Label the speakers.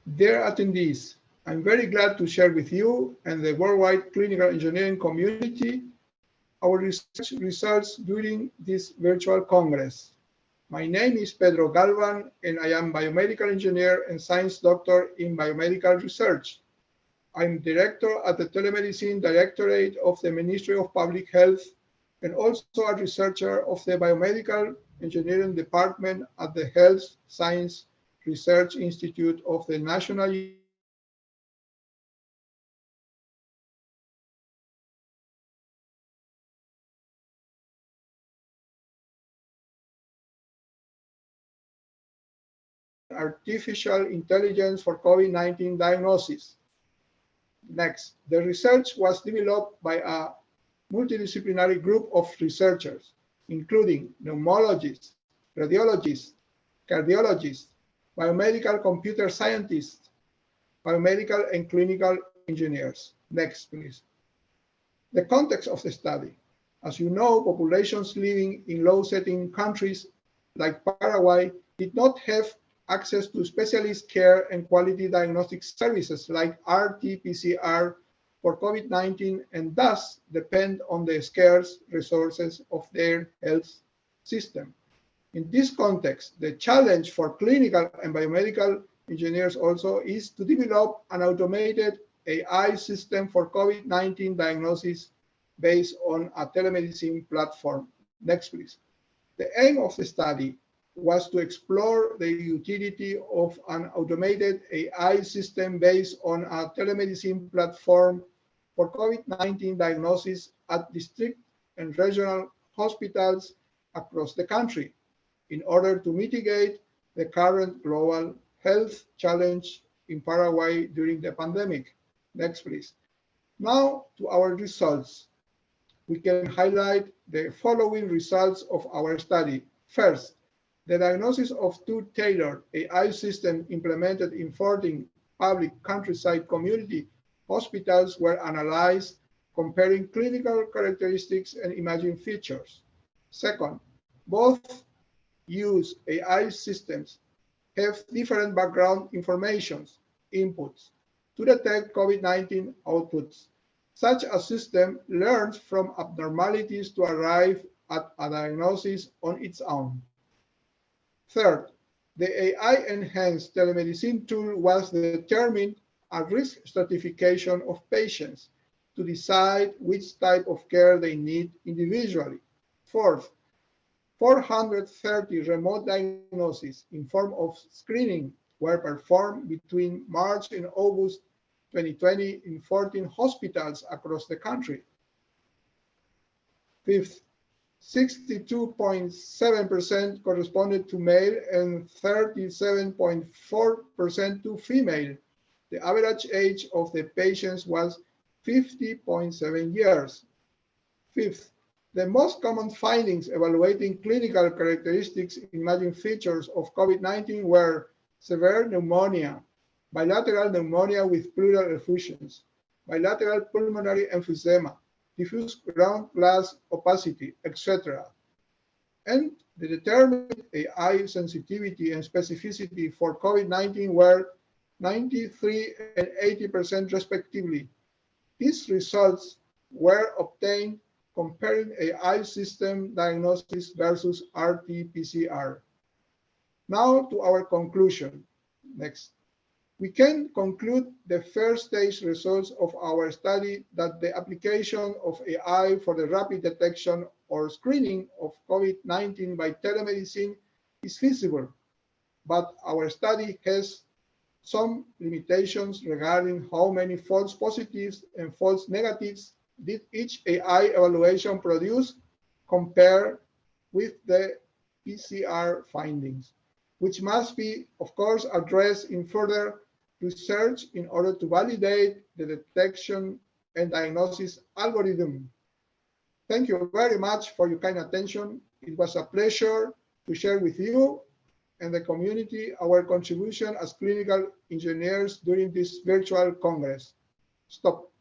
Speaker 1: Dear attendees, I'm very glad to share with you and the worldwide clinical engineering community our research results during this virtual Congress. My name is Pedro Galvan, and I am biomedical engineer and science doctor in biomedical research. I'm director at the Telemedicine Directorate of the Ministry of Public Health and also a researcher of the Biomedical Engineering Department at the Health Science Research Institute of the National Artificial Intelligence for COVID-19 diagnosis. Next, the research was developed by a multidisciplinary group of researchers, including pneumologists, radiologists, cardiologists, biomedical computer scientists, biomedical and clinical engineers. Next, please. The context of the study. As you know, populations living in low-setting countries like Paraguay did not have access to specialist care and quality diagnostic services like RT-PCR for COVID-19 and thus depend on the scarce resources of their health system. In this context, the challenge for clinical and biomedical engineers also is to develop an automated AI system for COVID-19 diagnosis based on a telemedicine platform. Next, please. The aim of the study was to explore the utility of an automated AI system based on a telemedicine platform for COVID-19 diagnosis at district and regional hospitals across the country in order to mitigate the current global health challenge in Paraguay during the pandemic. Next, please. Now to our results. We can highlight the following results of our study. First, the diagnosis of two tailored AI systems implemented in 14 public countryside community hospitals were analyzed, comparing clinical characteristics and imaging features. Second, both use AI systems have different background informations, inputs, to detect COVID-19 outputs. Such a system learns from abnormalities to arrive at a diagnosis on its own. Third, the AI-enhanced telemedicine tool was determined a risk stratification of patients to decide which type of care they need individually. Fourth, 430 remote diagnoses in form of screening were performed between March and August 2020 in 14 hospitals across the country. Fifth, 62.7% corresponded to male and 37.4% to female. The average age of the patients was 50.7 years. Fifth, the most common findings evaluating clinical characteristics imaging features of COVID-19 were severe pneumonia, bilateral pneumonia with pleural effusions, bilateral pulmonary emphysema, diffuse ground glass opacity, etc. And the determined AI sensitivity and specificity for COVID-19 were 93 and 80% respectively. These results were obtained comparing AI system diagnosis versus RT-PCR. Now to our conclusion. Next. We can conclude the first stage results of our study that the application of AI for the rapid detection or screening of COVID-19 by telemedicine is feasible, but our study has some limitations regarding how many false positives and false negatives did each AI evaluation produce compared with the PCR findings, which must be, of course, addressed in further research in order to validate the detection and diagnosis algorithm. Thank you very much for your kind attention. It was a pleasure to share with you and the community our contribution as clinical engineers during this virtual Congress. Stop.